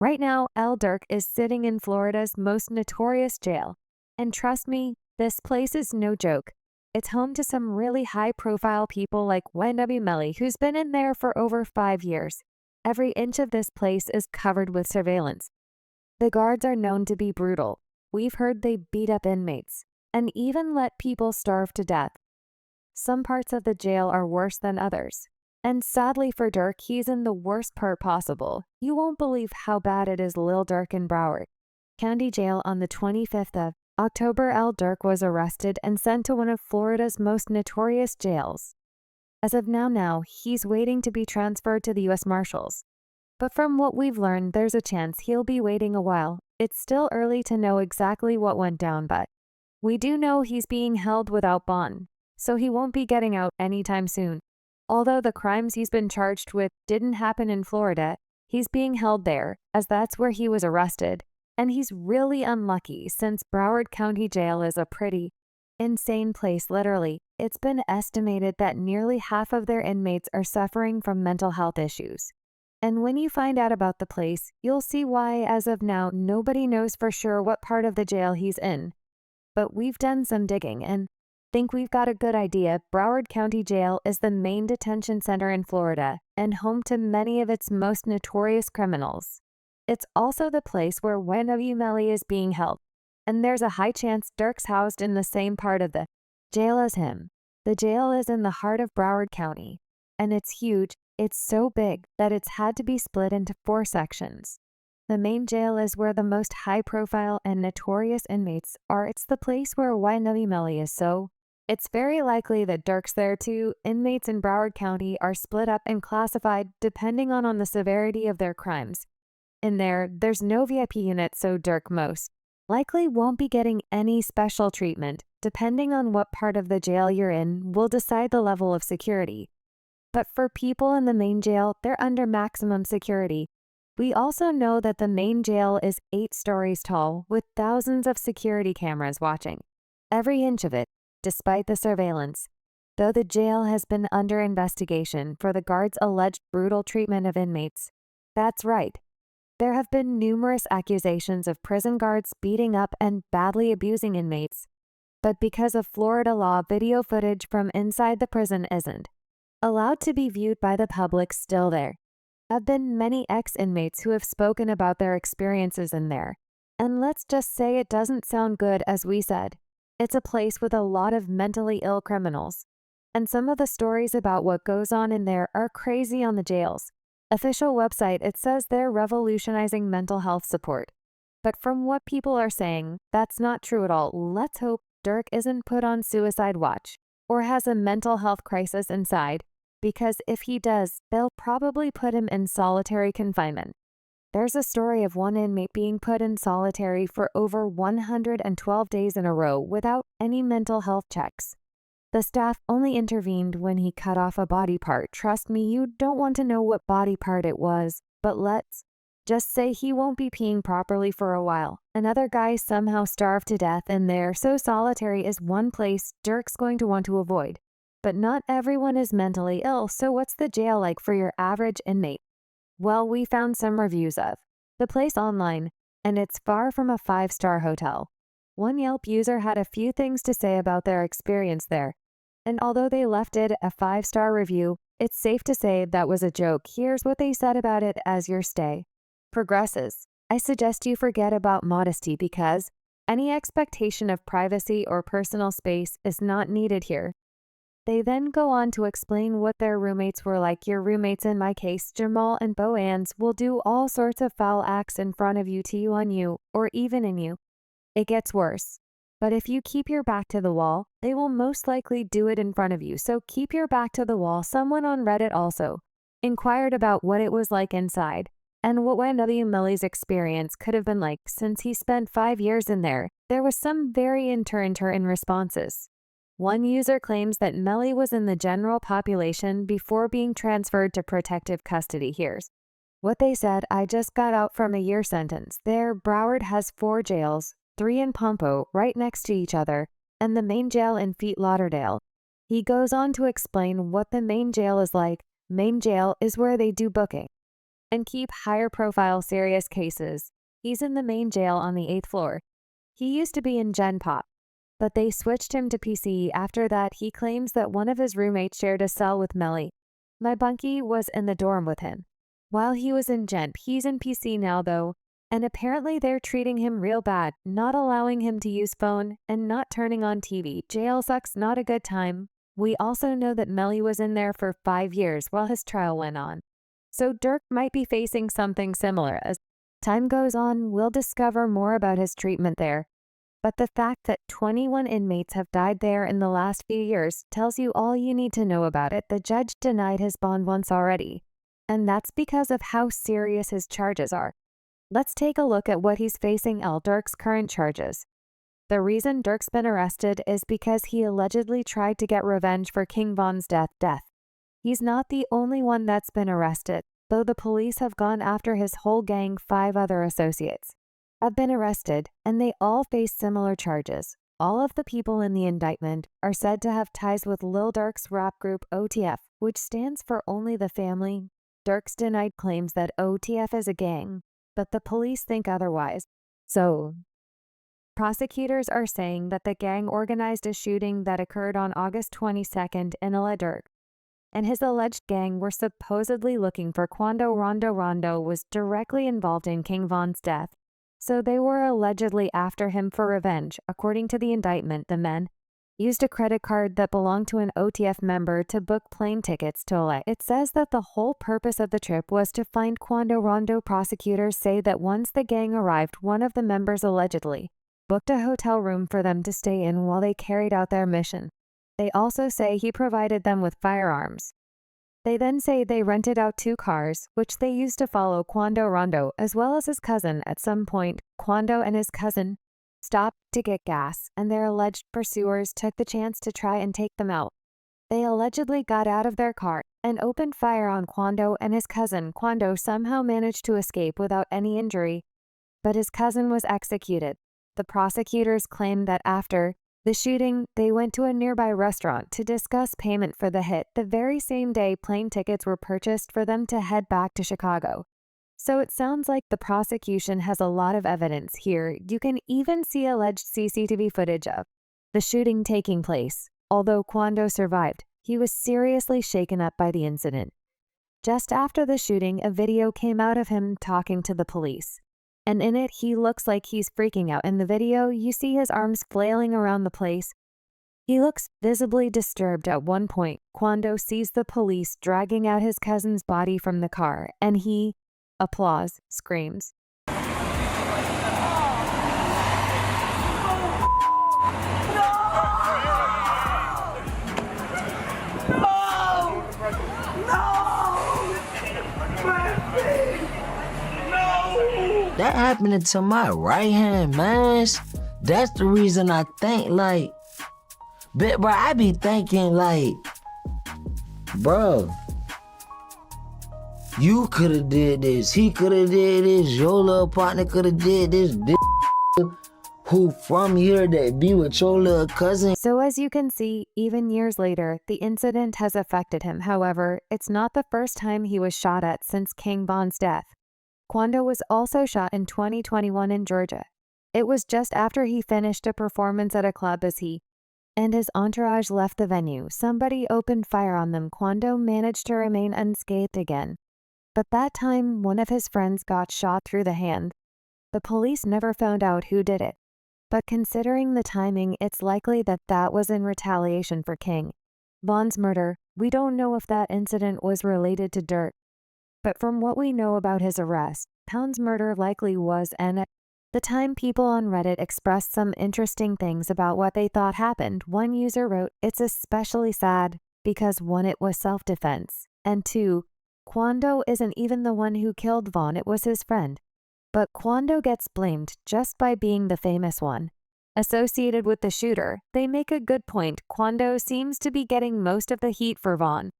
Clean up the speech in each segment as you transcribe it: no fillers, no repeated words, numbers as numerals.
Right now, Lil Durk is sitting in Florida's most notorious jail. And trust me, this place is no joke. It's home to some really high-profile people like Wendy Melly, who's been in there for over 5 years. Every inch of this place is covered with surveillance. The guards are known to be brutal. We've heard they beat up inmates and even let people starve to death. Some parts of the jail are worse than others. And sadly for Durk, he's in the worst part possible. You won't believe how bad it is. Lil Durk in Broward County Jail on the 25th of October. Lil Durk was arrested and sent to one of Florida's most notorious jails. As of now, he's waiting to be transferred to the U.S. Marshals. But from what we've learned, there's a chance he'll be waiting a while. It's still early to know exactly what went down, but we do know he's being held without bond, so he won't be getting out anytime soon. Although the crimes he's been charged with didn't happen in Florida, he's being held there, as that's where he was arrested. And he's really unlucky since Broward County Jail is a pretty insane place, literally. It's been estimated that nearly half of their inmates are suffering from mental health issues. And when you find out about the place, you'll see why, as of now, nobody knows for sure what part of the jail he's in. But we've done some digging and think we've got a good idea. Broward County Jail is the main detention center in Florida and home to many of its most notorious criminals. It's also the place where Wendy Melly is being held, and there's a high chance Durk's housed in the same part of the jail as him. The jail is in the heart of Broward County, and it's huge. It's so big that it's had to be split into 4 sections. The main jail is where the most high-profile and notorious inmates are. It's the place where Wendy Melly is, so it's very likely that Durk's there too. Inmates in Broward County are split up and classified depending on the severity of their crimes. In there's no VIP unit, so Durk most likely won't be getting any special treatment. Depending on what part of the jail you're in will decide the level of security. But for people in the main jail, they're under maximum security. We also know that the main jail is 8 stories tall with thousands of security cameras watching every inch of it, despite the surveillance. Though the jail has been under investigation for the guards' alleged brutal treatment of inmates. That's right. There have been numerous accusations of prison guards beating up and badly abusing inmates. But because of Florida law, video footage from inside the prison isn't allowed to be viewed by the public. Still, there have been many ex-inmates who have spoken about their experiences in there. And let's just say it doesn't sound good. As we said, it's a place with a lot of mentally ill criminals. And some of the stories about what goes on in there are crazy. On the jail's official website, it says they're revolutionizing mental health support. But from what people are saying, that's not true at all. Let's hope Durk isn't put on suicide watch or has a mental health crisis inside, because if he does, they'll probably put him in solitary confinement. There's a story of one inmate being put in solitary for over 112 days in a row without any mental health checks. The staff only intervened when he cut off a body part. Trust me, you don't want to know what body part it was, but let's just say he won't be peeing properly for a while. Another guy somehow starved to death in there, so solitary is one place Durk's going to want to avoid. But not everyone is mentally ill, so what's the jail like for your average inmate? Well, we found some reviews of the place online, and it's far from a 5-star hotel. One Yelp user had a few things to say about their experience there. And although they left it a 5-star review, it's safe to say that was a joke. Here's what they said about it as your stay progresses. I suggest you forget about modesty because any expectation of privacy or personal space is not needed here. They then go on to explain what their roommates were like. Your roommates, in my case, Jamal and Boans, will do all sorts of foul acts in front of you, to you, on you, or even in you. It gets worse. But if you keep your back to the wall, they will most likely do it in front of you. So keep your back to the wall. Someone on Reddit also inquired about what it was like inside and what Wendy Melly's experience could have been like since he spent 5 years in there. There was some very in responses. One user claims that Melly was in the general population before being transferred to protective custody. Here's what they said. I just got out from a year sentence. There, Broward has 4 jails, 3 in Pompo, right next to each other, and the main jail in Fort Lauderdale. He goes on to explain what the main jail is like. Main jail is where they do booking. and keep higher profile serious cases. He's in the main jail on the 8th floor. He used to be in Gen Pop, but they switched him to PC after that. He claims that one of his roommates shared a cell with Melly. My bunkie was in the dorm with him. While he was in Gen, he's in PC now though, and apparently they're treating him real bad, not allowing him to use phone and not turning on TV. Jail sucks, not a good time. We also know that Melly was in there for 5 years while his trial went on. So Durk might be facing something similar. As time goes on, we'll discover more about his treatment there. But the fact that 21 inmates have died there in the last few years tells you all you need to know about it. The judge denied his bond once already, and that's because of how serious his charges are. Let's take a look at what he's facing. Lil Durk's current charges. The reason Durk's been arrested is because he allegedly tried to get revenge for King Von's death. He's not the only one that's been arrested, though the police have gone after his whole gang. 5 other associates have been arrested, and they all face similar charges. All of the people in the indictment are said to have ties with Lil Durk's rap group OTF, which stands for Only the Family. Durk's denied claims that OTF is a gang, but the police think otherwise. So, prosecutors are saying that the gang organized a shooting that occurred on August 22nd in Lil Durk, and his alleged gang were supposedly looking for Quando. Rondo was directly involved in King Von's death, so they were allegedly after him for revenge. According to the indictment, the men used a credit card that belonged to an OTF member to book plane tickets to LA. It says that the whole purpose of the trip was to find Quando. Prosecutors say that once the gang arrived, one of the members allegedly booked a hotel room for them to stay in while they carried out their mission. They also say he provided them with firearms. They then say they rented out 2 cars, which they used to follow Quando, as well as his cousin. At some point, Quando and his cousin stopped to get gas, and their alleged pursuers took the chance to try and take them out. They allegedly got out of their car and opened fire on Quando and his cousin. Quando somehow managed to escape without any injury, but his cousin was executed. The prosecutors claimed that after the shooting, they went to a nearby restaurant to discuss payment for the hit. The very same day, plane tickets were purchased for them to head back to Chicago. So it sounds like the prosecution has a lot of evidence here. You can even see alleged CCTV footage of the shooting taking place. Although Quando survived, he was seriously shaken up by the incident. Just after the shooting, a video came out of him talking to the police, and in it he looks like he's freaking out. In the video, you see his arms flailing around the place. He looks visibly disturbed. At one point, Quando sees the police dragging out his cousin's body from the car, and he, applause, screams. That happened to my right hand, man. That's the reason I think, like, but bro, I be thinking, like, bro, you coulda did this, he coulda did this, your little partner coulda did this who from here that be with your little cousin. So as you can see, even years later, the incident has affected him. However, it's not the first time he was shot at since King Von's death. Quando was also shot in 2021 in Georgia. It was just after he finished a performance at a club. As he and his entourage left the venue, somebody opened fire on them. Quando managed to remain unscathed again, but that time one of his friends got shot through the hand. The police never found out who did it, but considering the timing, it's likely that that was in retaliation for King Von's murder. We don't know if that incident was related to Durk, but from what we know about his arrest, Pound's murder likely was. And at the time, people on Reddit expressed some interesting things about what they thought happened. One user wrote, "It's especially sad because 1, it was self-defense, and 2, Quando isn't even the one who killed Von, it was his friend." But Quando gets blamed just by being the famous one associated with the shooter. They make a good point. Quando seems to be getting most of the heat for Von's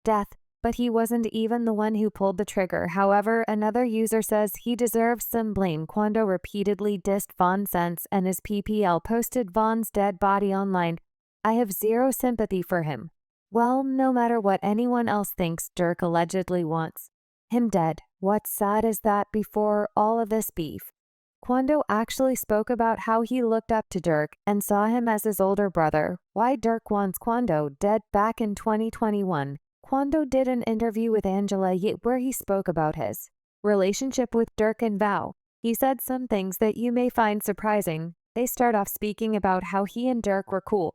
death, but he wasn't even the one who pulled the trigger. However, another user says he deserves some blame. Quando repeatedly dissed Von since, and his PPL posted Von's dead body online. "I have zero sympathy for him." Well, no matter what anyone else thinks, Durk allegedly wants him dead. What's sad is that before all of this beef, Quando actually spoke about how he looked up to Durk and saw him as his older brother. Why Durk wants Quando dead? Back in 2021, Quando did an interview with Angela Yee where he spoke about his relationship with Durk and Vow. He said some things that you may find surprising. They start off speaking about how he and Durk were cool,